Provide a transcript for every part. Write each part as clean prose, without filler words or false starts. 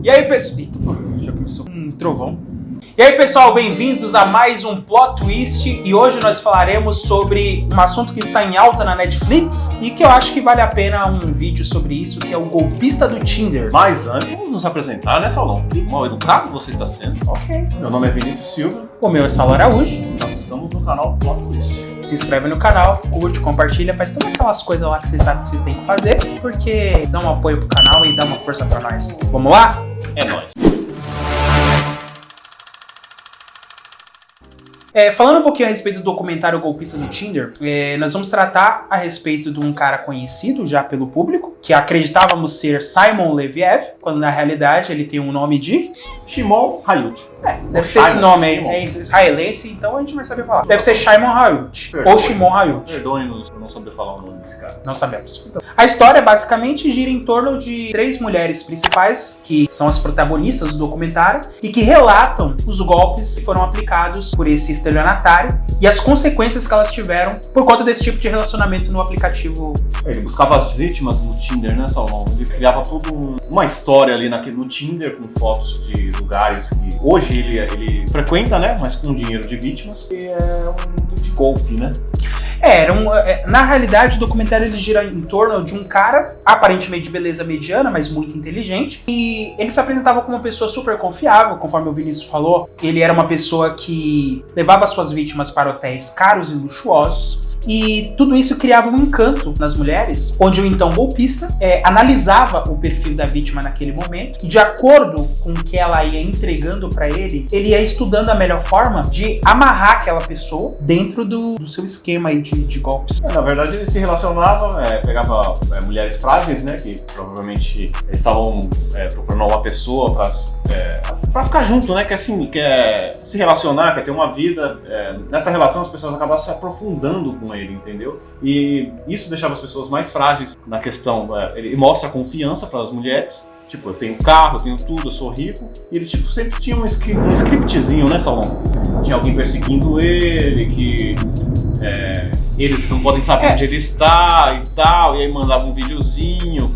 E aí, pessoal... Eita, já começou um trovão. E aí, pessoal, bem-vindos a mais um Plot Twist. E hoje nós falaremos sobre um assunto que está em alta na Netflix e que eu acho que vale a pena um vídeo sobre isso, que é o golpista do Tinder. Mas antes, vamos nos apresentar, né, Saulão? Mal educado você está sendo. Ok. Meu nome é Vinícius Silva. O meu é Saulo Araújo. Nós estamos no canal Plot Twist. Se inscreve no canal, curte, compartilha, faz todas aquelas coisas lá que vocês sabem que vocês têm que fazer, porque dá um apoio pro canal e dá uma força pra nós. Vamos lá? É nóis. Falando um pouquinho a respeito do documentário Golpista do Tinder, nós vamos tratar a respeito de um cara conhecido já pelo público, que acreditávamos ser Simon Leviev, quando na realidade ele tem um nome de... Shimon Hayut. Deve ser esse nome aí, é israelense, então a gente vai saber falar. Deve ser Shimon Hayut, ou Shimon Hayut. Perdoe-nos por não saber falar o nome desse cara. Não sabemos. A história basicamente gira em torno de 3 mulheres principais, que são as protagonistas do documentário, e que relatam os golpes que foram aplicados por esse estelionatário e as consequências que elas tiveram por conta desse tipo de relacionamento no aplicativo. Ele buscava as vítimas no Tinder, né, Saulão? Ele criava toda uma história ali no Tinder com fotos de lugares que hoje ele frequenta, né, mas com dinheiro de vítimas, e é um de golpe, né? Na realidade, o documentário ele gira em torno de um cara, aparentemente de beleza mediana, mas muito inteligente. E ele se apresentava como uma pessoa super confiável, conforme o Vinícius falou. Ele era uma pessoa que levava suas vítimas para hotéis caros e luxuosos. E tudo isso criava um encanto nas mulheres, onde o então golpista analisava o perfil da vítima naquele momento e, de acordo com o que ela ia entregando para ele ia estudando a melhor forma de amarrar aquela pessoa dentro do seu esquema aí de golpes. Na verdade, ele se relacionava, pegava mulheres frágeis, né, que provavelmente estavam procurando uma pessoa para ficar junto, né, quer se relacionar, quer ter uma vida. Nessa relação, as pessoas acabavam se aprofundando com ele, entendeu? E isso deixava as pessoas mais frágeis na questão. Ele mostra a confiança para as mulheres. Tipo, eu tenho carro, eu tenho tudo, eu sou rico. E ele sempre tinha um scriptzinho, né, Salomão? Tinha alguém perseguindo ele, que eles não podem saber onde ele está e tal. E aí mandava um videozinho.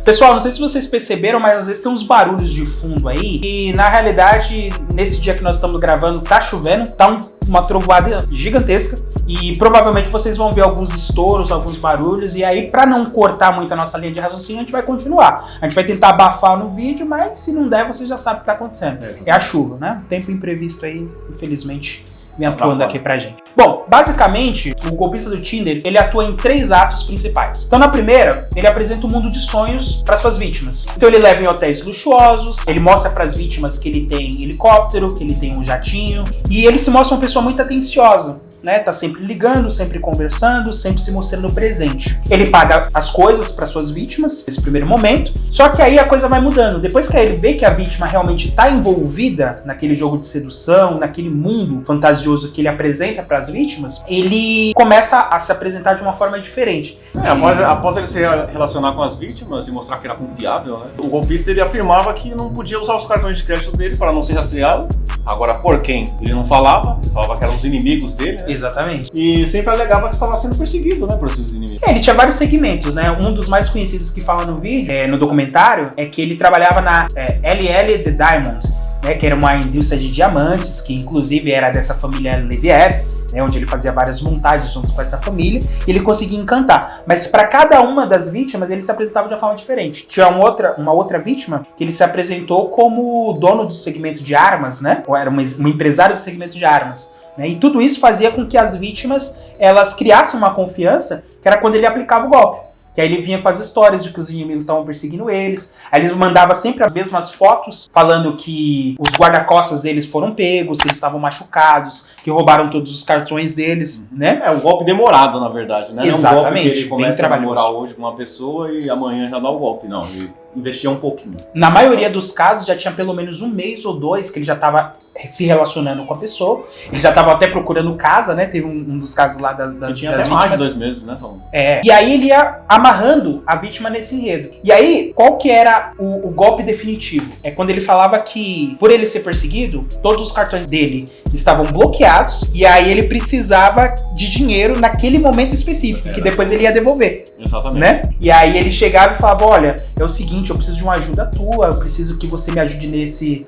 Pessoal, não sei se vocês perceberam, mas às vezes tem uns barulhos de fundo aí. E na realidade, nesse dia que nós estamos gravando, tá chovendo, tá uma trovoada gigantesca. E provavelmente vocês vão ver alguns estouros, alguns barulhos. E aí, pra não cortar muito a nossa linha de raciocínio, a gente vai continuar. A gente vai tentar abafar no vídeo, mas se não der, você já sabe o que tá acontecendo. É a chuva, né? Tempo imprevisto aí, infelizmente, vem atuando aqui pra gente. Bom, basicamente, o golpista do Tinder, ele atua em 3 atos principais. Então, na primeira, ele apresenta um mundo de sonhos para suas vítimas. Então, ele leva em hotéis luxuosos, ele mostra para as vítimas que ele tem helicóptero, que ele tem um jatinho, e ele se mostra uma pessoa muito atenciosa, né? Tá sempre ligando, sempre conversando, sempre se mostrando presente. Ele paga as coisas para suas vítimas nesse primeiro momento, só que aí a coisa vai mudando. Depois que ele vê que a vítima realmente tá envolvida naquele jogo de sedução, naquele mundo fantasioso que ele apresenta para as vítimas, ele começa a se apresentar de uma forma diferente. Após ele se relacionar com as vítimas e mostrar que era confiável, né? O golpista ele afirmava que não podia usar os cartões de crédito dele para não ser rastreado. Agora, por quem? Ele não falava que eram os inimigos dele, né? Exatamente. E sempre alegava que estava sendo perseguido, né, por esses inimigos. Ele tinha vários segmentos, né? Um dos mais conhecidos que fala no vídeo, no documentário, é que ele trabalhava na LL The Diamond, né? Que era uma indústria de diamantes, que inclusive era dessa família Leviev, né, onde ele fazia várias montagens junto com essa família, e ele conseguia encantar. Mas para cada uma das vítimas, ele se apresentava de uma forma diferente. Tinha uma outra vítima que ele se apresentou como dono do segmento de armas, né? Ou era um empresário do segmento de armas. Né? E tudo isso fazia com que as vítimas elas criassem uma confiança, que era quando ele aplicava o golpe. Que aí ele vinha com as histórias de que os inimigos estavam perseguindo eles. Aí ele mandava sempre as mesmas fotos, falando que os guarda-costas deles foram pegos, que eles estavam machucados, que roubaram todos os cartões deles, né? É um golpe demorado, na verdade, né? Exatamente, não é um golpe que ele começa bem a namorar hoje com uma pessoa e amanhã já dá o golpe, não. Ele investia um pouquinho. Na maioria dos casos, já tinha pelo menos 1 mês ou 2 que ele já estava se relacionando com a pessoa. Ele já estava até procurando casa, né? Teve um dos casos lá das tinha das até vítimas. mais de 2 meses, né, Salomão? E aí ele ia amarrando a vítima nesse enredo. E aí, qual que era o golpe definitivo? É quando ele falava que, por ele ser perseguido, todos os cartões dele estavam bloqueados, e aí ele precisava de dinheiro naquele momento específico, que depois ele ia devolver. Exatamente. Né? E aí ele chegava e falava, olha, é o seguinte, seguinte, eu preciso de uma ajuda tua, eu preciso que você me ajude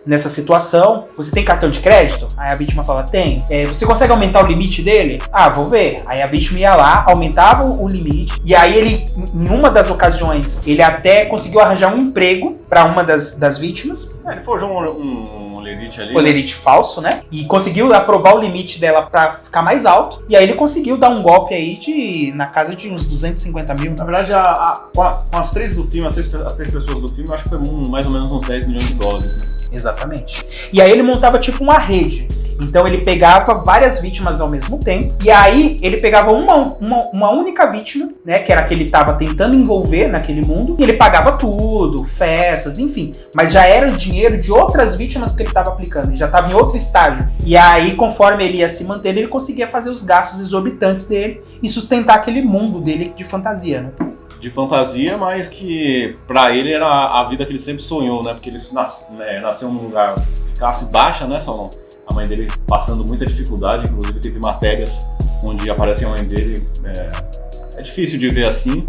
nessa situação. Você tem cartão de crédito? Aí a vítima fala, tem. Você consegue aumentar o limite dele? Ah, vou ver. Aí a vítima ia lá, aumentava o limite, e aí ele, em uma das ocasiões, ele até conseguiu arranjar um emprego para uma das vítimas. Ele forjou um olerite ali. Olerite falso, né? E conseguiu aprovar o limite dela pra ficar mais alto. E aí ele conseguiu dar um golpe aí na casa de uns 250 mil. Na verdade, com as três do filme, as três pessoas do filme, eu acho que foi mais ou menos uns 10 milhões de dólares. Né? Exatamente. E aí ele montava tipo uma rede. Então ele pegava várias vítimas ao mesmo tempo, e aí ele pegava uma única vítima, né, que era a que ele estava tentando envolver naquele mundo, e ele pagava tudo, festas, enfim, mas já era o dinheiro de outras vítimas que ele estava aplicando, ele já estava em outro estágio. E aí, conforme ele ia se mantendo, ele conseguia fazer os gastos exorbitantes dele e sustentar aquele mundo dele de fantasia, né? De fantasia, mas que pra ele era a vida que ele sempre sonhou, né? Porque ele nasceu num lugar de classe baixa, né, Salão? A mãe dele passando muita dificuldade, inclusive teve matérias onde aparece a mãe dele. É difícil de ver assim,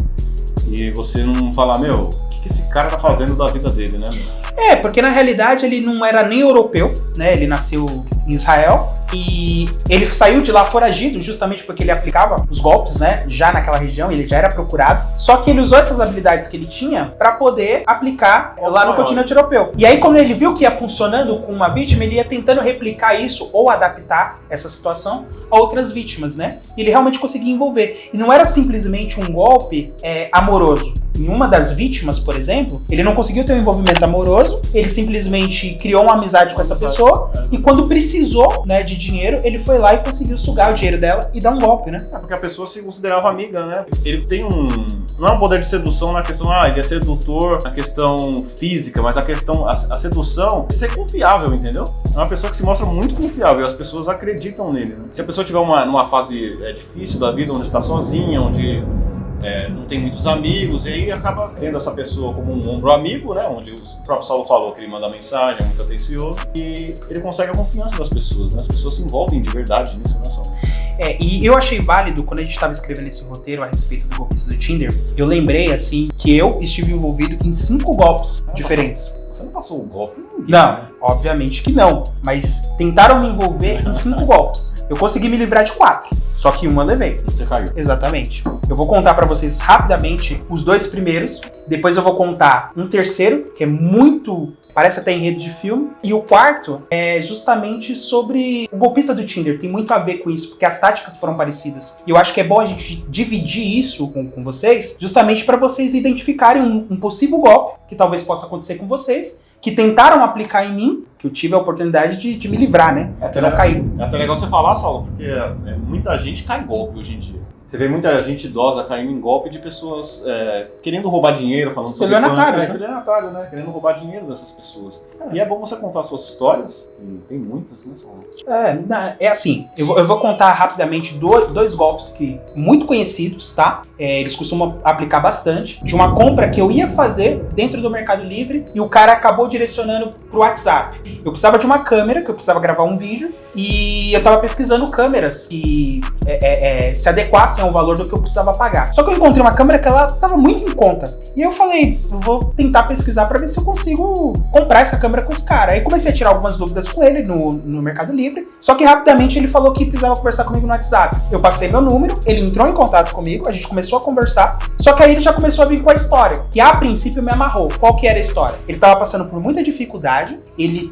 e você não falar, meu, o que esse cara tá fazendo da vida dele, né, meu? Porque na realidade ele não era nem europeu, né? Ele nasceu em Israel e ele saiu de lá foragido justamente porque ele aplicava os golpes, né? Já naquela região, ele já era procurado. Só que ele usou essas habilidades que ele tinha para poder aplicar lá no continente europeu. E aí quando ele viu que ia funcionando com uma vítima, ele ia tentando replicar isso ou adaptar essa situação a outras vítimas, né? E ele realmente conseguia envolver. E não era simplesmente um golpe amoroso. Em uma das vítimas, por exemplo, ele não conseguiu ter um envolvimento amoroso, ele simplesmente criou uma amizade com essa pessoa e quando precisou, né, de dinheiro, ele foi lá e conseguiu sugar o dinheiro dela e dar um golpe, né? Porque a pessoa se considerava amiga, né? Ele tem não é um poder de sedução na questão, ele é sedutor na questão física, mas a sedução é ser confiável, entendeu? É uma pessoa que se mostra muito confiável e as pessoas acreditam nele, né? Se a pessoa tiver numa fase difícil da vida, onde está sozinha, onde não tem muitos amigos, e aí acaba tendo essa pessoa como um ombro amigo, né? Onde o próprio Saulo falou que ele manda mensagem, é muito atencioso, e ele consegue a confiança das pessoas, né? As pessoas se envolvem de verdade nisso, né, Saulo? E eu achei válido, quando a gente estava escrevendo esse roteiro a respeito do golpista do Tinder, eu lembrei, assim, que eu estive envolvido em 5 golpes diferentes. Você não passou o golpe? Não, obviamente que não. Mas tentaram me envolver em 5 golpes. Eu consegui me livrar de 4. Só que uma eu levei. Você caiu. Exatamente. Eu vou contar pra vocês rapidamente os 2 primeiros. Depois eu vou contar um terceiro, que é muito... parece até enredo de filme. E o quarto é justamente sobre o golpista do Tinder. Tem muito a ver com isso, porque as táticas foram parecidas. E eu acho que é bom a gente dividir isso com vocês, justamente para vocês identificarem um possível golpe que talvez possa acontecer com vocês, que tentaram aplicar em mim, que eu tive a oportunidade de me livrar, né? Eu não caí. É até legal você falar, Saulo, porque muita gente cai em golpe hoje em dia. Você vê muita gente idosa caindo em golpe de pessoas querendo roubar dinheiro, falando sobre estelionatário, né? Querendo roubar dinheiro dessas pessoas. E é bom você contar suas histórias, e tem muitas, né, Saulo? Assim, eu vou contar rapidamente 2 golpes que muito conhecidos, tá? Eles costumam aplicar bastante. De uma compra que eu ia fazer dentro do Mercado Livre e o cara acabou direcionando pro WhatsApp. Eu precisava de uma câmera, que eu precisava gravar um vídeo, e eu tava pesquisando câmeras que se adequassem ao valor do que eu precisava pagar. Só que eu encontrei uma câmera que ela tava muito em conta. E eu falei, eu vou tentar pesquisar pra ver se eu consigo comprar essa câmera com esse cara. Aí comecei a tirar algumas dúvidas com ele no Mercado Livre, só que rapidamente ele falou que precisava conversar comigo no WhatsApp. Eu passei meu número, ele entrou em contato comigo, a gente começou a conversar, só que aí ele já começou a vir com a história, que a princípio me amarrou. Qual que era a história? Ele tava passando por muita dificuldade, ele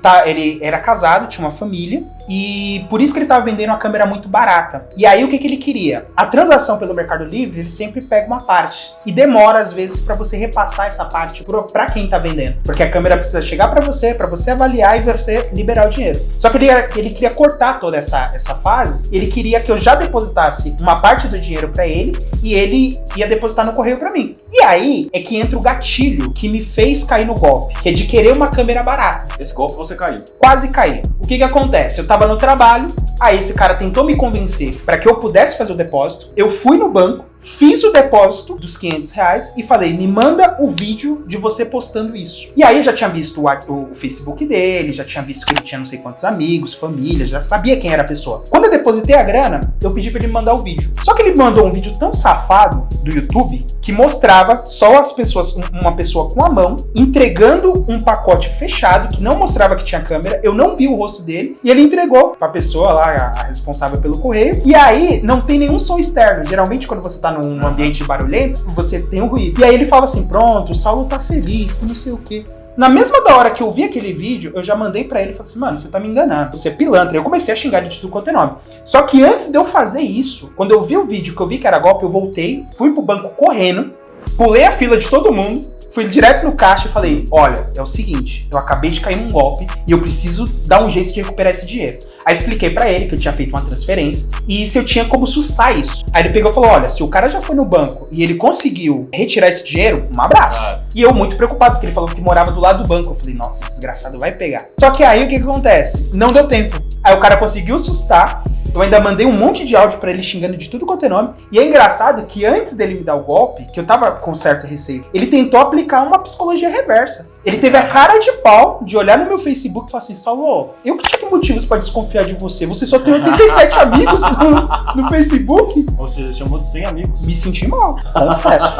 era casado, tinha uma família, e por isso que ele tava vendendo uma câmera muito barata. E aí o que ele queria? A transação pelo Mercado Livre, ele sempre pega uma parte. E demora às vezes pra você repassar essa parte pra quem tá vendendo. Porque a câmera precisa chegar pra você avaliar e você liberar o dinheiro. Só que ele queria cortar toda essa fase. Ele queria que eu já depositasse uma parte do dinheiro pra ele e ele ia depositar no correio pra mim. E aí é que entra o gatilho que me fez cair no golpe, que é de querer uma câmera barata. Esse golpe você caiu. Quase caí. O que acontece? Eu tava no trabalho, aí esse cara tentou me convencer para que eu pudesse fazer o depósito. Eu fui no banco, fiz o depósito dos R$500 e falei, me manda o vídeo de você postando isso. E aí eu já tinha visto o Facebook dele, já tinha visto que ele tinha não sei quantos amigos, família, já sabia quem era a pessoa. Quando eu depositei a grana, eu pedi pra ele me mandar o vídeo. Só que ele mandou um vídeo tão safado do YouTube que mostrava só as pessoas, uma pessoa com a mão, entregando um pacote fechado, que não mostrava que tinha câmera, eu não vi o rosto dele, e ele entregou pra pessoa lá, a responsável pelo correio, e aí não tem nenhum som externo. Geralmente quando você tá num ambiente barulhento, você tem um ruído. E aí ele fala assim, pronto, o Saulo tá feliz, que não sei o quê. Na mesma hora que eu vi aquele vídeo, eu já mandei pra ele e falei assim, mano, você tá me enganando, você é pilantra. Eu comecei a xingar ele de tudo quanto é nome. Só que antes de eu fazer isso, quando eu vi o vídeo que eu vi que era golpe, eu voltei, fui pro banco correndo, pulei a fila de todo mundo, fui direto no caixa e falei, olha, é o seguinte, eu acabei de cair num golpe e eu preciso dar um jeito de recuperar esse dinheiro. Aí expliquei pra ele que eu tinha feito uma transferência e se eu tinha como sustar isso. Aí ele pegou e falou, olha, se o cara já foi no banco e ele conseguiu retirar esse dinheiro, um abraço. E eu muito preocupado, porque ele falou que morava do lado do banco. Eu falei, nossa, desgraçado vai pegar. Só que aí o que acontece? Não deu tempo. Aí o cara conseguiu sustar. Eu ainda mandei um monte de áudio pra ele xingando de tudo quanto é nome. E é engraçado que antes dele me dar o golpe, que eu tava com certo receio, ele tentou aplicar uma psicologia reversa. Ele teve a cara de pau de olhar no meu Facebook e falar assim, Saulo, eu que tive motivos pra desconfiar de você. Você só tem 87 amigos no Facebook? Ou seja, chamou de 100 amigos. Me senti mal, confesso.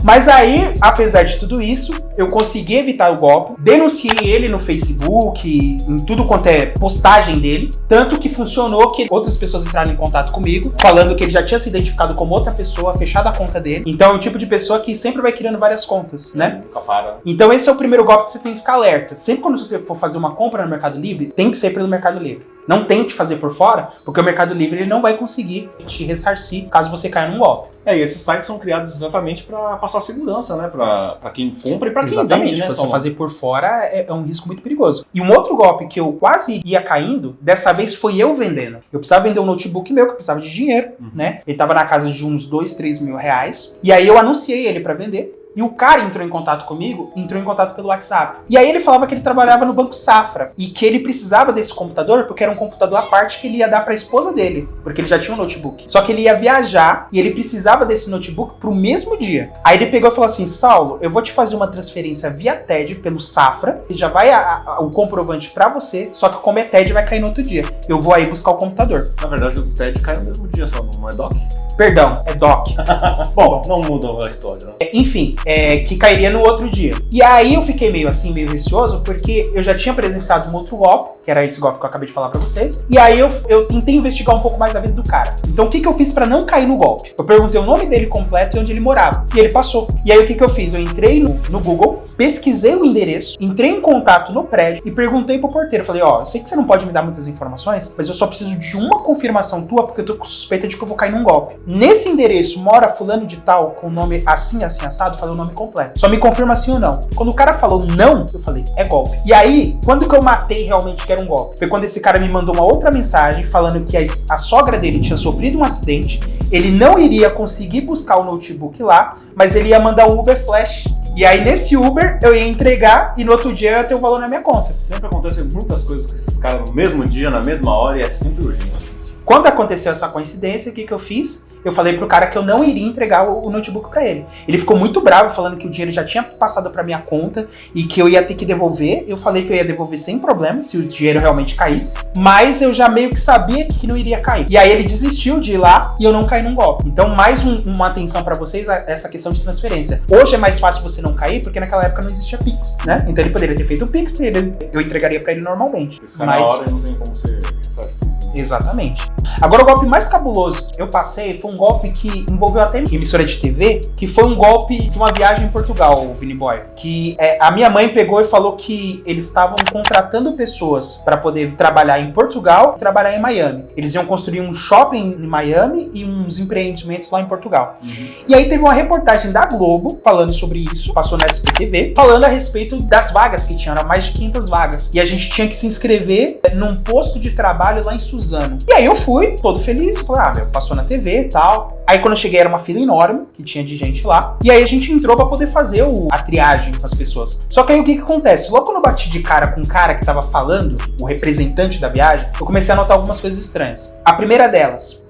Mas aí, apesar de tudo isso, eu consegui evitar o golpe, denunciei ele no Facebook, em tudo quanto é postagem dele, tanto que funcionou que outras pessoas entraram em contato comigo, falando que ele já tinha se identificado como outra pessoa, fechado a conta dele. Então é um tipo de pessoa que sempre vai criando várias contas, né? Nunca para. Então esse é o primeiro golpe que você tem que ficar alerta. Sempre quando você for fazer uma compra no Mercado Livre, tem que ser pelo Mercado Livre. Não tente fazer por fora, porque o Mercado Livre ele não vai conseguir te ressarcir caso você caia num golpe. E esses sites são criados exatamente para passar segurança, né? Pra quem compra e pra quem vende, né? Você fazer por fora é um risco muito perigoso. E um outro golpe que eu quase ia caindo, dessa vez foi eu vendendo. Eu precisava vender um notebook meu, que eu precisava de dinheiro, né? Ele tava na casa de uns 2-3 mil reais. E aí eu anunciei ele pra vender. E o cara entrou em contato comigo, entrou em contato pelo WhatsApp. E aí ele falava que ele trabalhava no Banco Safra e que ele precisava desse computador porque era um computador à parte que ele ia dar pra esposa dele, porque ele já tinha um notebook. Só que ele ia viajar e ele precisava desse notebook pro mesmo dia. Aí ele pegou e falou assim, Saulo, eu vou te fazer uma transferência via TED pelo Safra, e já vai o comprovante pra você, só que como é TED vai cair no outro dia. Eu vou aí buscar o computador. Na verdade o TED cai no mesmo dia, só não é DOC? Perdão, é DOC. Bom, não muda a história, né? Enfim, que cairia no outro dia. E aí eu fiquei meio receoso, porque eu já tinha presenciado um outro golpe, que era esse golpe que eu acabei de falar pra vocês. E aí eu tentei investigar um pouco mais a vida do cara. Então o que eu fiz pra não cair no golpe? Eu perguntei o nome dele completo e onde ele morava. E ele passou. E aí o que eu fiz? Eu entrei no Google, pesquisei o endereço, entrei em contato no prédio e perguntei pro porteiro. Falei, eu sei que você não pode me dar muitas informações, mas eu só preciso de uma confirmação tua, porque eu tô com suspeita de que eu vou cair num golpe. Nesse endereço mora fulano de tal, com o nome assim, assado, falei o nome completo. Só me confirma sim ou não. Quando o cara falou não, eu falei, é golpe. E aí, quando que eu matei realmente que era um golpe? Foi quando esse cara me mandou uma outra mensagem falando que a sogra dele tinha sofrido um acidente, ele não iria conseguir buscar o notebook lá, mas ele ia mandar um Uber Flash. E aí nesse Uber eu ia entregar e no outro dia eu ia ter o valor na minha conta. Sempre acontecem muitas coisas com esses caras no mesmo dia, na mesma hora, e é sempre urgente. Quando aconteceu essa coincidência, o que eu fiz? Eu falei pro cara que eu não iria entregar o notebook pra ele. Ele ficou muito bravo, falando que o dinheiro já tinha passado pra minha conta e que eu ia ter que devolver. Eu falei que eu ia devolver sem problema, se o dinheiro realmente caísse. Mas eu já meio que sabia que não iria cair. E aí ele desistiu de ir lá e eu não caí num golpe. Então, mais uma atenção pra vocês, essa questão de transferência. Hoje é mais fácil você não cair, porque naquela época não existia Pix, né? Então ele poderia ter feito o Pix e eu entregaria pra ele normalmente. Esse cara na hora não tem como ser ressarcido. Exatamente. Agora, o golpe mais cabuloso que eu passei foi um golpe que envolveu até emissora de TV, que foi um golpe de uma viagem em Portugal, Vini Boy. Que a minha mãe pegou e falou que eles estavam contratando pessoas para poder trabalhar em Portugal e trabalhar em Miami. Eles iam construir um shopping em Miami e uns empreendimentos lá em Portugal. E aí teve uma reportagem da Globo falando sobre isso, passou na SPTV, falando a respeito das vagas que tinham, eram mais de 500 vagas. E a gente tinha que se inscrever num posto de trabalho lá em Suzano, usando. E aí eu fui, todo feliz, falei, passou na TV e tal. Aí quando eu cheguei era uma fila enorme, que tinha de gente lá. E aí a gente entrou pra poder fazer a triagem com as pessoas. Só que aí o que acontece? Logo quando eu bati de cara com o cara que tava falando, o representante da viagem, eu comecei a notar algumas coisas estranhas. A primeira delas,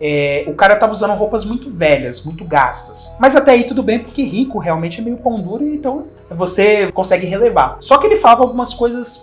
o cara tava usando roupas muito velhas, muito gastas. Mas até aí tudo bem, porque rico realmente é meio pão duro, então você consegue relevar. Só que ele falava algumas coisas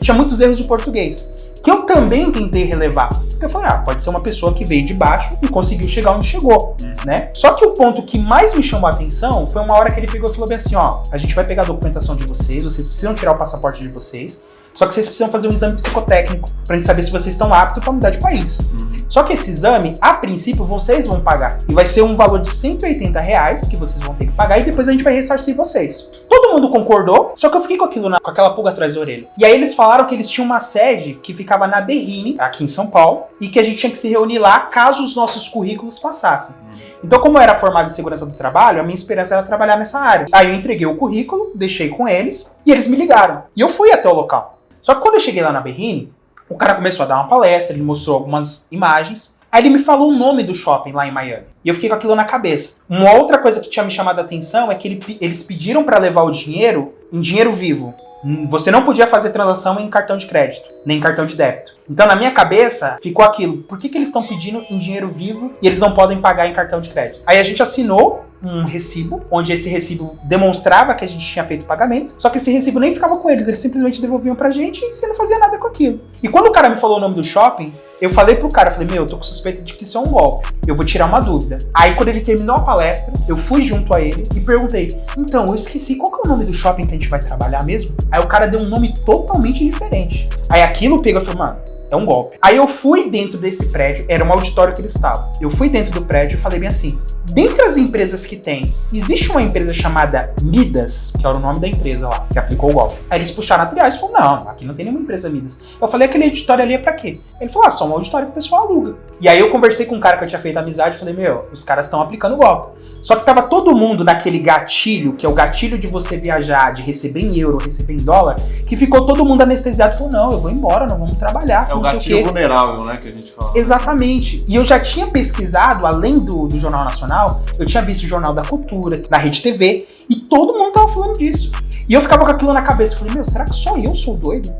tinha muitos erros de português, que eu também tentei relevar. Porque eu falei, pode ser uma pessoa que veio de baixo e conseguiu chegar onde chegou, né? Só que o ponto que mais me chamou a atenção foi uma hora que ele pegou e falou bem assim, a gente vai pegar a documentação de vocês precisam tirar o passaporte de vocês, só que vocês precisam fazer um exame psicotécnico pra gente saber se vocês estão aptos pra mudar de país. Só que esse exame, a princípio, vocês vão pagar. E vai ser um valor de R$180 que vocês vão ter que pagar e depois a gente vai ressarcir vocês. Todo mundo concordou, só que eu fiquei com aquela pulga atrás da orelha. E aí eles falaram que eles tinham uma sede que ficava na Berrini, aqui em São Paulo, e que a gente tinha que se reunir lá caso os nossos currículos passassem. Então, como eu era formado em segurança do trabalho, a minha esperança era trabalhar nessa área. Aí eu entreguei o currículo, deixei com eles, e eles me ligaram. E eu fui até o local. Só que quando eu cheguei lá na Berrini, o cara começou a dar uma palestra, ele mostrou algumas imagens. Aí ele me falou o nome do shopping lá em Miami. E eu fiquei com aquilo na cabeça. Uma outra coisa que tinha me chamado a atenção é que eles pediram para levar o dinheiro em dinheiro vivo. Você não podia fazer transação em cartão de crédito, nem cartão de débito. Então na minha cabeça ficou aquilo. Por que eles estão pedindo em dinheiro vivo e eles não podem pagar em cartão de crédito? Aí a gente assinou um recibo, onde esse recibo demonstrava que a gente tinha feito o pagamento, só que esse recibo nem ficava com eles simplesmente devolviam pra gente e você não fazia nada com aquilo. E quando o cara me falou o nome do shopping, eu falei pro cara, eu tô com suspeita de que isso é um golpe, eu vou tirar uma dúvida. Aí quando ele terminou a palestra, eu fui junto a ele e perguntei, então, eu esqueci, qual que é o nome do shopping que a gente vai trabalhar mesmo? Aí o cara deu um nome totalmente diferente. Aí aquilo pegou e falei, mano, é um golpe. Aí eu fui dentro desse prédio, era um auditório que eles estavam. Eu fui dentro do prédio e falei bem assim, dentre as empresas que tem, existe uma empresa chamada Midas, que era o nome da empresa lá, que aplicou o golpe. Aí eles puxaram a triagem e falaram, não, aqui não tem nenhuma empresa Midas. Eu falei, aquele auditório ali é pra quê? Ele falou, só um auditório que o pessoal aluga. E aí eu conversei com um cara que eu tinha feito amizade e falei, os caras estão aplicando o golpe. Só que tava todo mundo naquele gatilho, que é o gatilho de você viajar, de receber em euro, receber em dólar, que ficou todo mundo anestesiado e falou, não, eu vou embora, não vamos trabalhar. É o gatilho vulnerável, né, que a gente fala. Exatamente. E eu já tinha pesquisado, além do Jornal Nacional, eu tinha visto o Jornal da Cultura, na Rede TV, e todo mundo tava falando disso. E eu ficava com aquilo na cabeça, falei, será que só eu sou doido?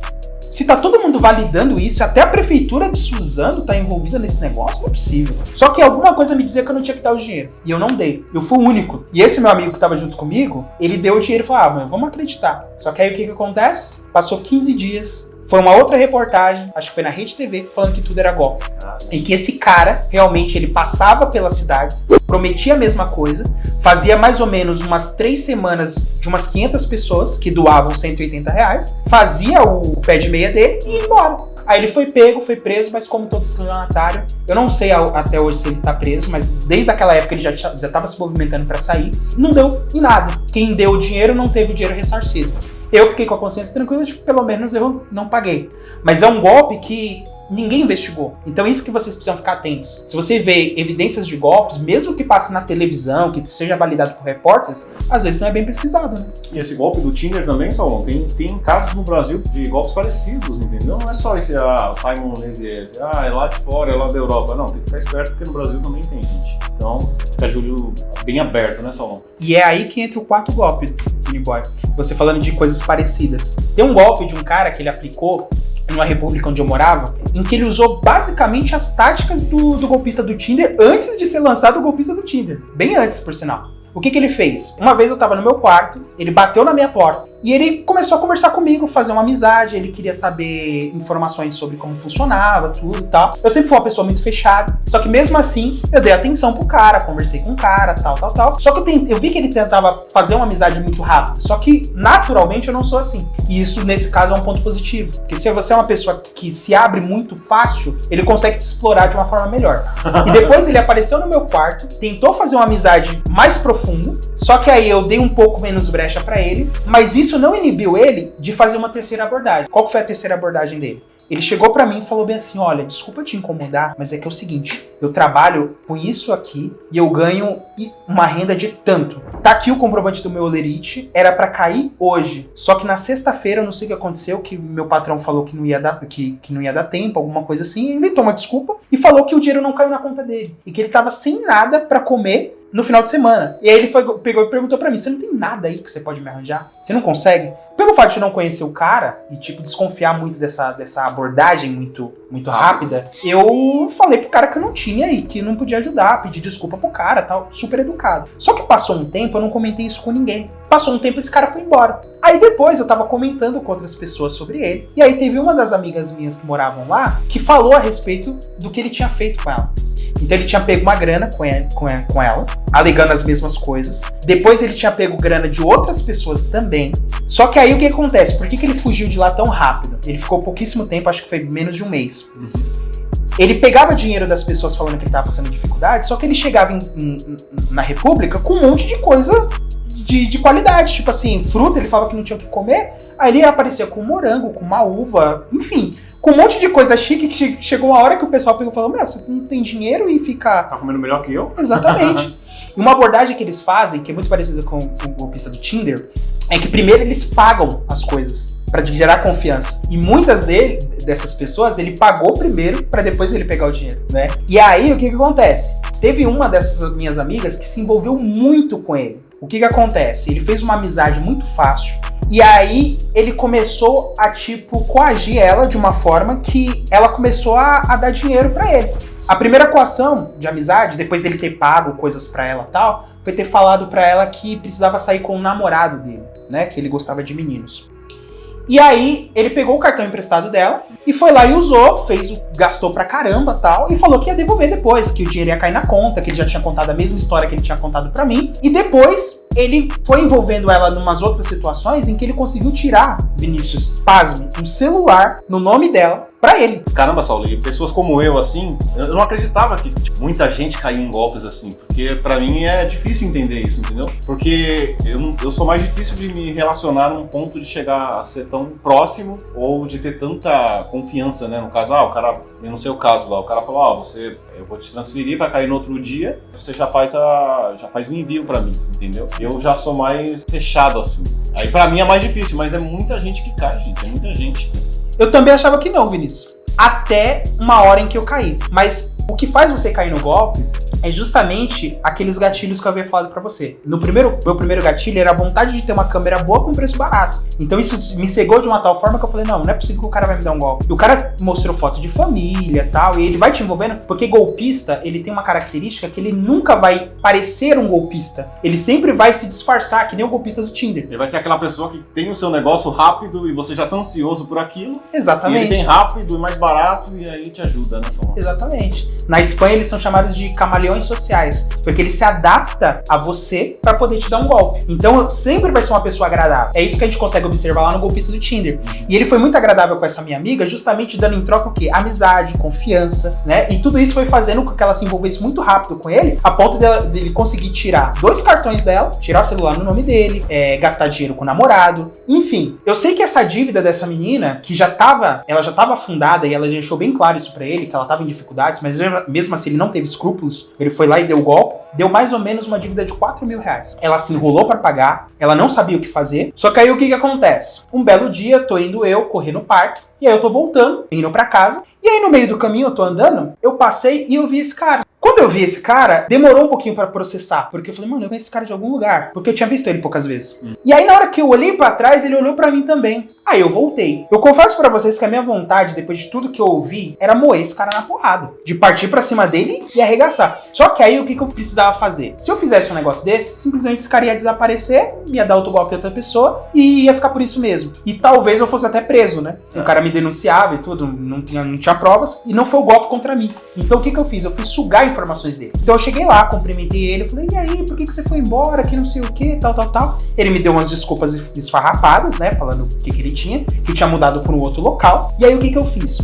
Se tá todo mundo validando isso, até a prefeitura de Suzano tá envolvida nesse negócio, não é possível. Só que alguma coisa me dizia que eu não tinha que dar o dinheiro. E eu não dei. Eu fui o único. E esse meu amigo que tava junto comigo, ele deu o dinheiro e falou, vamos acreditar. Só que aí o que acontece? Passou 15 dias, foi uma outra reportagem, acho que foi na Rede TV, falando que tudo era golpe. E que esse cara, realmente, ele passava pelas cidades, prometia a mesma coisa, fazia mais ou menos umas 3 semanas de umas 500 pessoas que doavam R$180, fazia o pé de meia dele e ia embora. Aí ele foi pego, foi preso, mas como todo estelionatário, eu não sei até hoje se ele tá preso, mas desde aquela época ele já tava se movimentando pra sair, não deu em nada. Quem deu o dinheiro não teve o dinheiro ressarcido. Eu fiquei com a consciência tranquila de que pelo menos eu não paguei. Mas é um golpe que ninguém investigou. Então isso que vocês precisam ficar atentos. Se você vê evidências de golpes, mesmo que passe na televisão, que seja validado por repórteres, às vezes não é bem pesquisado, né? E esse golpe do Tinder também, Saulão, tem casos no Brasil de golpes parecidos, entendeu? Não é só esse, o Simon Levy, é lá de fora, é lá da Europa. Não, tem que ficar esperto porque no Brasil também tem, gente. Então, fica de olho bem aberto, né, Saulão? E é aí que entra o quarto golpe, Uniboy. Você falando de coisas parecidas. Tem um golpe de um cara que ele aplicou numa república onde eu morava, em que ele usou basicamente as táticas do golpista do Tinder antes de ser lançado o golpista do Tinder. Bem antes, por sinal. O que ele fez? Uma vez eu tava no meu quarto, ele bateu na minha porta e ele começou a conversar comigo, fazer uma amizade, ele queria saber informações sobre como funcionava, tudo e tal. Eu sempre fui uma pessoa muito fechada, só que mesmo assim eu dei atenção pro cara, conversei com o cara, tal. Só que eu vi que ele tentava fazer uma amizade muito rápido, só que naturalmente eu não sou assim. E isso nesse caso é um ponto positivo, porque se você é uma pessoa que se abre muito fácil, ele consegue te explorar de uma forma melhor. E depois ele apareceu no meu quarto, tentou fazer uma amizade mais profunda, só que aí eu dei um pouco menos brecha pra ele, mas isso não inibiu ele de fazer uma terceira abordagem. Qual que foi a terceira abordagem dele? Ele chegou pra mim e falou bem assim, olha, desculpa te incomodar, mas é que é o seguinte, eu trabalho com isso aqui e eu ganho uma renda de tanto. Tá aqui o comprovante do meu Olerite, era pra cair hoje. Só que na sexta-feira, eu não sei o que aconteceu, que meu patrão falou que não ia dar, que não ia dar tempo, alguma coisa assim, inventou uma desculpa e falou que o dinheiro não caiu na conta dele. E que ele tava sem nada pra comer no final de semana. E aí ele pegou e perguntou pra mim, você não tem nada aí que você pode me arranjar? Você não consegue? Pelo fato de eu não conhecer o cara e, tipo, desconfiar muito dessa abordagem muito rápida, eu falei pro cara que eu não tinha e que não podia ajudar, pedi desculpa pro cara, tal, super educado. Só que passou um tempo, eu não comentei isso com ninguém. Passou um tempo, esse cara foi embora. Aí depois eu tava comentando com outras pessoas sobre ele, e aí teve uma das amigas minhas que moravam lá, que falou a respeito do que ele tinha feito com ela. Então ele tinha pego uma grana com ela, alegando as mesmas coisas. Depois ele tinha pego grana de outras pessoas também. Só que aí o que acontece? Por que ele fugiu de lá tão rápido? Ele ficou pouquíssimo tempo, acho que foi menos de um mês. Ele pegava dinheiro das pessoas falando que ele tava passando dificuldade, só que ele chegava na República com um monte de coisa de qualidade. Tipo assim, fruta, ele falava que não tinha o que comer, aí ele aparecia com um morango, com uma uva, enfim, com um monte de coisa chique que chegou uma hora que o pessoal pegou e falou, meu, você não tem dinheiro e fica... Tá comendo melhor que eu? Exatamente. E uma abordagem que eles fazem, que é muito parecida com o golpista do Tinder, é que primeiro eles pagam as coisas pra gerar confiança. E muitas dessas pessoas, ele pagou primeiro pra depois ele pegar o dinheiro, né? E aí, o que acontece? Teve uma dessas minhas amigas que se envolveu muito com ele. O que acontece? Ele fez uma amizade muito fácil. E aí, ele começou a, tipo, coagir ela de uma forma que ela começou a dar dinheiro pra ele. A primeira coação de amizade, depois dele ter pago coisas pra ela e tal, foi ter falado pra ela que precisava sair com o namorado dele, né? Que ele gostava de meninos. E aí, ele pegou o cartão emprestado dela e foi lá e usou, gastou pra caramba e tal, e falou que ia devolver depois, que o dinheiro ia cair na conta, que ele já tinha contado a mesma história que ele tinha contado pra mim. E depois, ele foi envolvendo ela em umas outras situações em que ele conseguiu tirar, Vinícius, pasme, um celular no nome dela pra ele. Caramba, Saulo, e pessoas como eu, assim, eu não acreditava que muita gente caía em golpes assim, porque pra mim é difícil entender isso, entendeu? Porque eu sou mais difícil de me relacionar num ponto de chegar a ser tão próximo ou de ter tanta confiança, né? No caso, o cara, eu não sei o caso lá, o cara falou, eu vou te transferir, vai cair no outro dia, você já faz o envio pra mim, entendeu? Eu já sou mais fechado, assim. Aí pra mim é mais difícil, mas é muita gente que cai, gente, é muita gente. Eu também achava que não, Vinícius. Até uma hora em que eu caí. Mas o que faz você cair no golpe é justamente aqueles gatilhos que eu havia falado pra você. Meu primeiro gatilho era a vontade de ter uma câmera boa com preço barato. Então isso me cegou de uma tal forma que eu falei, não é possível que o cara vai me dar um golpe. E o cara mostrou foto de família e tal, e ele vai te envolvendo, porque golpista, ele tem uma característica que ele nunca vai parecer um golpista. Ele sempre vai se disfarçar, que nem o golpista do Tinder. Ele vai ser aquela pessoa que tem o seu negócio rápido e você já tá ansioso por aquilo. Exatamente. E ele tem rápido e mais barato e aí te ajuda, né, Samuel? Exatamente. Na Espanha eles são chamados de camaleões sociais, porque ele se adapta a você pra poder te dar um golpe. Então sempre vai ser uma pessoa agradável. É isso que a gente consegue observar lá no golpista do Tinder. E ele foi muito agradável com essa minha amiga, justamente dando em troca o quê? Amizade, confiança, né? E tudo isso foi fazendo com que ela se envolvesse muito rápido com ele, a ponto dele conseguir tirar 2 cartões dela, tirar o celular no nome dele, gastar dinheiro com o namorado, enfim. Eu sei que essa dívida dessa menina, que ela já tava afundada e ela já deixou bem claro isso pra ele, que ela tava em dificuldades, mas mesmo assim ele não teve escrúpulos, ele foi lá e deu o golpe, deu mais ou menos uma dívida de 4 mil reais. Ela se enrolou pra pagar, ela não sabia o que fazer, só que aí o que acontece? Um belo dia, tô indo eu correr no parque, e aí eu tô voltando, indo pra casa, e aí no meio do caminho eu tô andando, eu passei e eu vi esse cara. Quando eu vi esse cara, demorou um pouquinho pra processar, porque eu falei, mano, eu conheço esse cara de algum lugar, porque eu tinha visto ele poucas vezes. E aí na hora que eu olhei pra trás, ele olhou pra mim também. Aí eu voltei. Eu confesso pra vocês que a minha vontade, depois de tudo que eu ouvi, era moer esse cara na porrada. De partir pra cima dele e arregaçar. Só que aí o que eu precisava fazer? Se eu fizesse um negócio desse, simplesmente esse cara ia desaparecer, ia dar outro golpe a outra pessoa e ia ficar por isso mesmo. E talvez eu fosse até preso, né? O cara me denunciava e tudo, não tinha provas, e não foi o golpe contra mim. Então o que eu fiz? Eu fui sugar informações dele. Então eu cheguei lá, cumprimentei ele, falei, e aí, por que você foi embora, que não sei o que, tal. Ele me deu umas desculpas esfarrapadas, né? Falando o que ele tinha, que tinha mudado para um outro local. E aí o que eu fiz?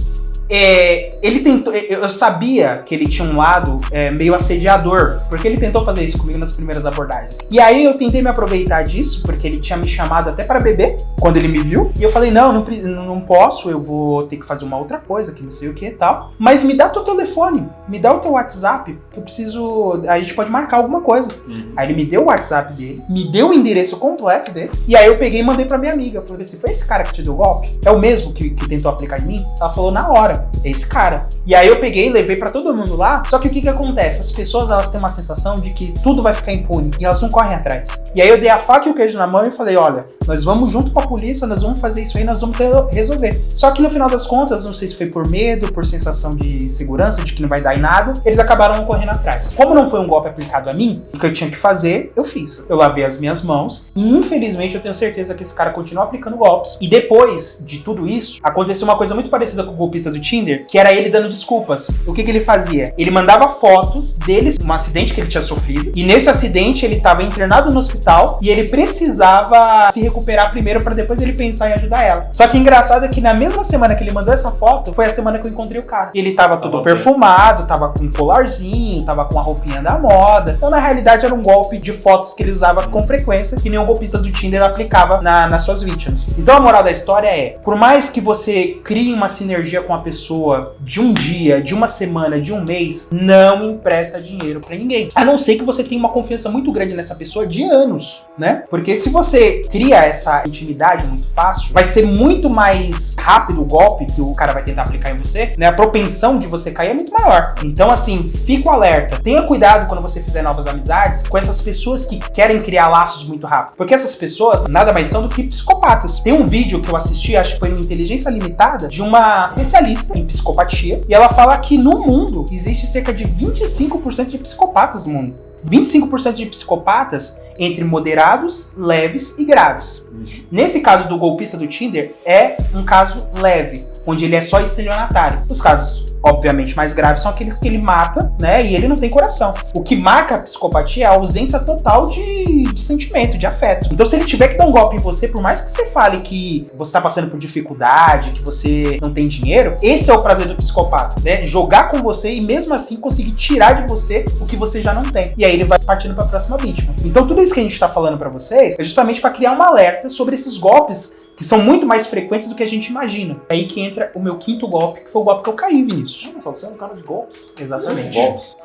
ele tentou. Eu sabia que ele tinha um lado meio assediador, porque ele tentou fazer isso comigo nas primeiras abordagens. E aí eu tentei me aproveitar disso, porque ele tinha me chamado até pra beber, quando ele me viu. E eu falei, não posso, eu vou ter que fazer uma outra coisa, que não sei o que e tal. Mas me dá teu telefone, me dá o teu WhatsApp, que eu preciso. A gente pode marcar alguma coisa. Aí ele me deu o WhatsApp dele, me deu o endereço completo dele, e aí eu peguei e mandei pra minha amiga. Eu falei assim, foi esse cara que te deu o golpe? É o mesmo que tentou aplicar em mim? Ela falou na hora, é esse cara. E aí eu peguei e levei pra todo mundo lá, só que o que acontece? As pessoas, elas têm uma sensação de que tudo vai ficar impune, e elas não correm atrás. E aí eu dei a faca e o queijo na mão e falei, olha, nós vamos junto com a polícia, nós vamos fazer isso aí, nós vamos resolver. Só que no final das contas, não sei se foi por medo, por sensação de segurança, de que não vai dar em nada, eles acabaram não correndo atrás. Como não foi um golpe aplicado a mim, o que eu tinha que fazer, eu fiz. Eu lavei as minhas mãos e infelizmente eu tenho certeza que esse cara continua aplicando golpes. E depois de tudo isso, aconteceu uma coisa muito parecida com o golpista do Tinder, que era ele dando desculpas. O que ele fazia? Ele mandava fotos dele, um acidente que ele tinha sofrido, e nesse acidente ele estava internado no hospital e ele precisava se recuperar primeiro para depois ele pensar em ajudar ela. Só que engraçado é que na mesma semana que ele mandou essa foto, foi a semana que eu encontrei o cara. Ele tava todo perfumado, tava com um colarzinho, tava com a roupinha da moda. Então na realidade era um golpe de fotos que ele usava com frequência, que nenhum golpista do Tinder aplicava nas suas vítimas. Então a moral da história é, por mais que você crie uma sinergia com a pessoa de um dia, de uma semana, de um mês, não empresta dinheiro pra ninguém. A não ser que você tenha uma confiança muito grande nessa pessoa de anos, né? Porque se você cria essa intimidade muito fácil, vai ser muito mais rápido o golpe que o cara vai tentar aplicar em você, né? A propensão de você cair é muito maior. Então, assim, fica o alerta. Tenha cuidado quando você fizer novas amizades com essas pessoas que querem criar laços muito rápido. Porque essas pessoas nada mais são do que psicopatas. Tem um vídeo que eu assisti, acho que foi no Inteligência Limitada, de uma especialista em psicopatia, e ela fala que no mundo existe cerca de 25% de psicopatas no mundo. 25% de psicopatas entre moderados, leves e graves. Nesse caso do golpista do Tinder, é um caso leve, onde ele é só estelionatário. Os casos, obviamente, mais graves são aqueles que ele mata, né, e ele não tem coração. O que marca a psicopatia é a ausência total de sentimento, de afeto. Então, se ele tiver que dar um golpe em você, por mais que você fale que você tá passando por dificuldade, que você não tem dinheiro, esse é o prazer do psicopata, né? Jogar com você e mesmo assim conseguir tirar de você o que você já não tem. E aí ele vai partindo pra próxima vítima. Então, tudo isso que a gente tá falando pra vocês é justamente pra criar um alerta sobre esses golpes que são muito mais frequentes do que a gente imagina. É aí que entra o meu quinto golpe, que foi o golpe que eu caí, Vinícius. Nossa, você é um cara de golpes. Exatamente. Golpes.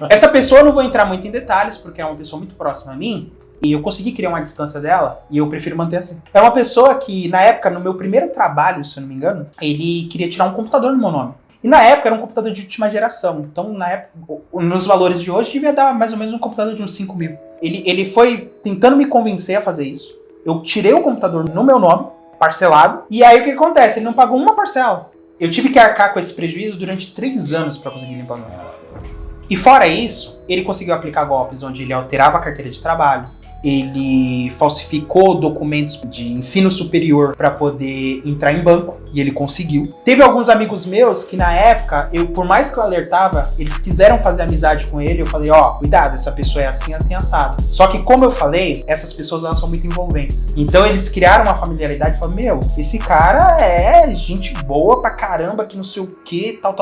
Essa pessoa, eu não vou entrar muito em detalhes, porque é uma pessoa muito próxima a mim, e eu consegui criar uma distância dela, e eu prefiro manter assim. É uma pessoa que, na época, no meu primeiro trabalho, se eu não me engano, ele queria tirar um computador no meu nome. E na época era um computador de última geração. Então, na época, nos valores de hoje, devia dar mais ou menos um computador de uns 5 mil. Ele foi tentando me convencer a fazer isso. Eu tirei o computador no meu nome, parcelado, e aí o que acontece? Ele não pagou uma parcela. Eu tive que arcar com esse prejuízo durante 3 anos para conseguir limpar o nome. E fora isso, ele conseguiu aplicar golpes onde ele alterava a carteira de trabalho, ele falsificou documentos de ensino superior para poder entrar em banco, e ele conseguiu. Teve alguns amigos meus que na época, por mais que eu alertava, eles quiseram fazer amizade com ele, eu falei, cuidado, essa pessoa é assim, assim, assado. Só que como eu falei, essas pessoas elas são muito envolventes. Então eles criaram uma familiaridade e falaram, esse cara é gente boa pra caramba, que não sei o que, tal.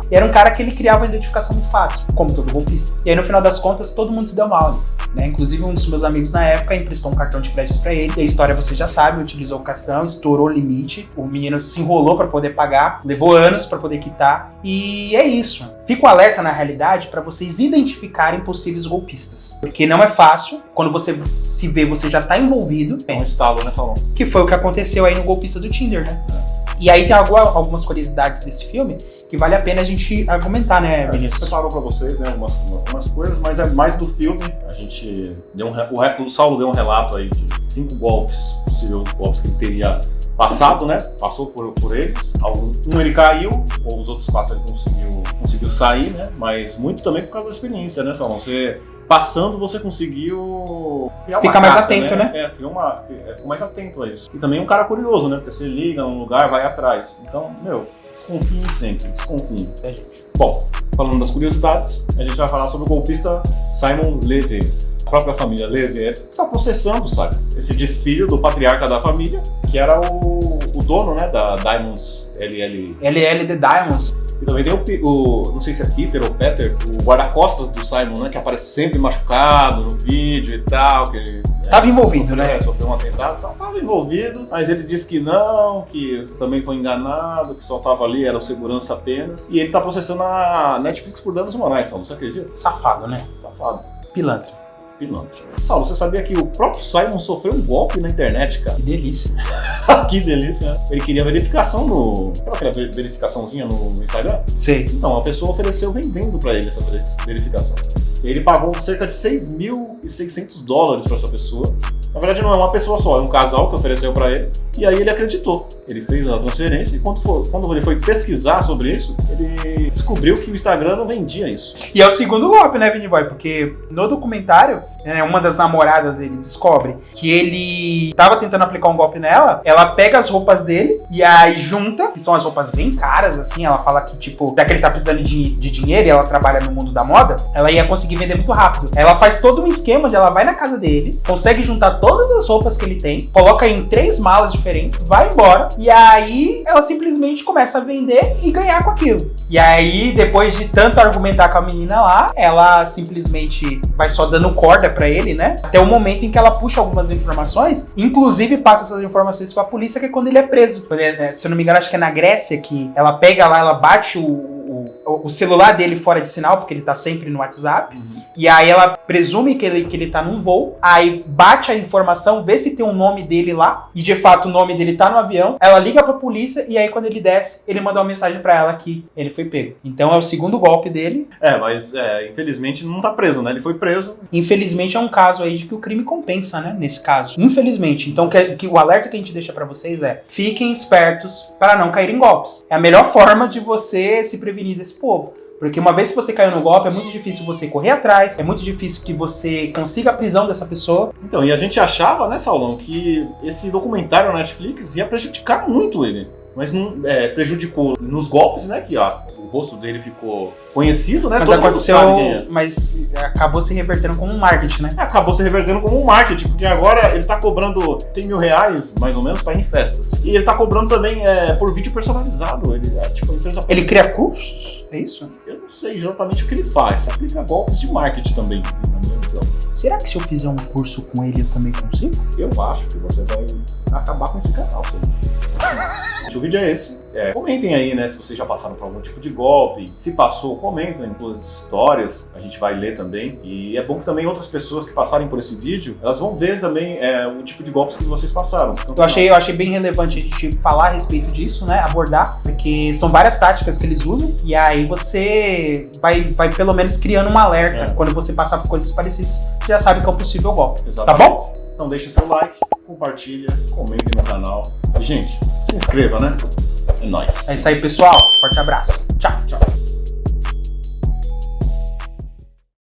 E era um cara que ele criava uma identificação muito fácil, como todo golpista. E aí no final das contas, todo mundo se deu mal, né? Inclusive um dos meus amigos na época emprestou um cartão de crédito pra ele, e a história você já sabe, utilizou o cartão, estourou o limite, o menino se enrolou pra poder pagar, levou anos pra poder quitar, e é isso. Fico alerta na realidade pra vocês identificarem possíveis golpistas, porque não é fácil, quando você se vê, você já tá envolvido. É um estalo, né, Salão? Que foi o que aconteceu aí no golpista do Tinder, né? E aí tem algumas curiosidades desse filme que vale a pena a gente argumentar, né, Vinícius? A gente separou pra vocês, né, algumas coisas, mas é mais do filme. A gente deu o Saulo deu um relato aí de 5 golpes, possíveis golpes que ele teria passado, né? Passou por eles. Um ele caiu, ou os outros 4 ele conseguiu sair, né? Mas muito também por causa da experiência, né, Salão? Você passando, você conseguiu ficar mais atento, né? Ficou mais atento a isso. E também um cara curioso, né? Porque você liga num lugar, vai atrás. Então, desconfiem sempre, desconfiem. Bom, falando das curiosidades, a gente vai falar sobre o golpista Simon Levy. A própria família Levitt está processando, sabe? Esse desfile do patriarca da família, que era o dono, né, da Diamonds LL. LL The Diamonds. E também tem não sei se é Peter ou Peter, o guarda-costas do Simon, né, que aparece sempre machucado no vídeo e tal, que ele... Tava envolvido, né? Sofreu um atentado, tava envolvido, mas ele disse que não, que também foi enganado, que só tava ali, era o segurança apenas. E ele tá processando a Netflix por danos morais, Saulo, você acredita? Safado, né? Safado. Pilantra. Saulo, você sabia que o próprio Simon sofreu um golpe na internet, cara? Que delícia. Que delícia, né? Ele queria verificação aquela verificaçãozinha no Instagram? Sei. Então, a pessoa ofereceu vendendo pra ele essa verificação. Ele pagou cerca de $6.600 pra essa pessoa. Na verdade, não é uma pessoa só, é um casal que ofereceu pra ele. E aí ele acreditou. Ele fez a transferência e quando ele foi pesquisar sobre isso, ele descobriu que o Instagram não vendia isso. E é o segundo golpe, né, Vini Boy? Porque no documentário, uma das namoradas ele descobre que ele tava tentando aplicar um golpe nela, ela pega as roupas dele e aí junta, que são as roupas bem caras, assim, ela fala que, tipo, já que ele tá precisando de dinheiro e ela trabalha no mundo da moda, ela ia conseguir vender muito rápido. Ela faz todo um esquema onde ela vai na casa dele, consegue juntar todas as roupas que ele tem, coloca em 3 malas diferentes, vai embora, e aí ela simplesmente começa a vender e ganhar com aquilo. E aí, depois de tanto argumentar com a menina lá, ela simplesmente vai só dando corda pra ele, né? Até o momento em que ela puxa algumas informações, inclusive passa essas informações pra polícia, que é quando ele é preso. Se eu não me engano, acho que é na Grécia, que ela pega lá, ela bate o celular dele fora de sinal, porque ele tá sempre no WhatsApp, e aí ela presume que ele tá num voo, aí bate a informação, vê se tem um nome dele lá, e de fato o nome dele tá no avião, ela liga pra polícia, e aí quando ele desce, ele manda uma mensagem pra ela que ele foi pego. Então é o segundo golpe dele. Mas infelizmente não tá preso, né? Ele foi preso. Infelizmente é um caso aí de que o crime compensa, né? Nesse caso. Infelizmente. Então que o alerta que a gente deixa pra vocês é: fiquem espertos para não cair em golpes. É a melhor forma de você se prevenir desse povo. Porque uma vez que você caiu no golpe, é muito difícil você correr atrás, é muito difícil que você consiga a prisão dessa pessoa. Então, e a gente achava, né, Saulão, que esse documentário na Netflix ia prejudicar muito ele. Mas não prejudicou nos golpes, né, que o rosto dele ficou conhecido, né? Mas aconteceu, mas acabou se revertendo como um marketing, né? Acabou se revertendo como um marketing, porque agora ele tá cobrando R$100 mil, mais ou menos, pra ir em festas. E ele tá cobrando também por vídeo personalizado. Ele cria cursos? É isso? Eu não sei exatamente o que ele faz. Aplica golpes de marketing também, na minha visão. Será que se eu fizer um curso com ele, eu também consigo? Eu acho que você vai acabar com esse canal, O vídeo é esse. Comentem aí, né, se vocês já passaram por algum tipo de golpe. Se passou, comentem em suas histórias. A gente vai ler também. E é bom que também outras pessoas que passarem por esse vídeo, elas vão ver também o tipo de golpes que vocês passaram. Então, eu achei bem relevante a gente falar a respeito disso, né, abordar, porque são várias táticas que eles usam, e aí você vai pelo menos criando um alerta. Quando você passar por coisas parecidas, você já sabe que é um possível golpe. Exatamente. Tá bom? Então deixa seu like, compartilha, comentem no canal. E, gente, se inscreva, né? É nóis. É isso aí, pessoal. Forte abraço.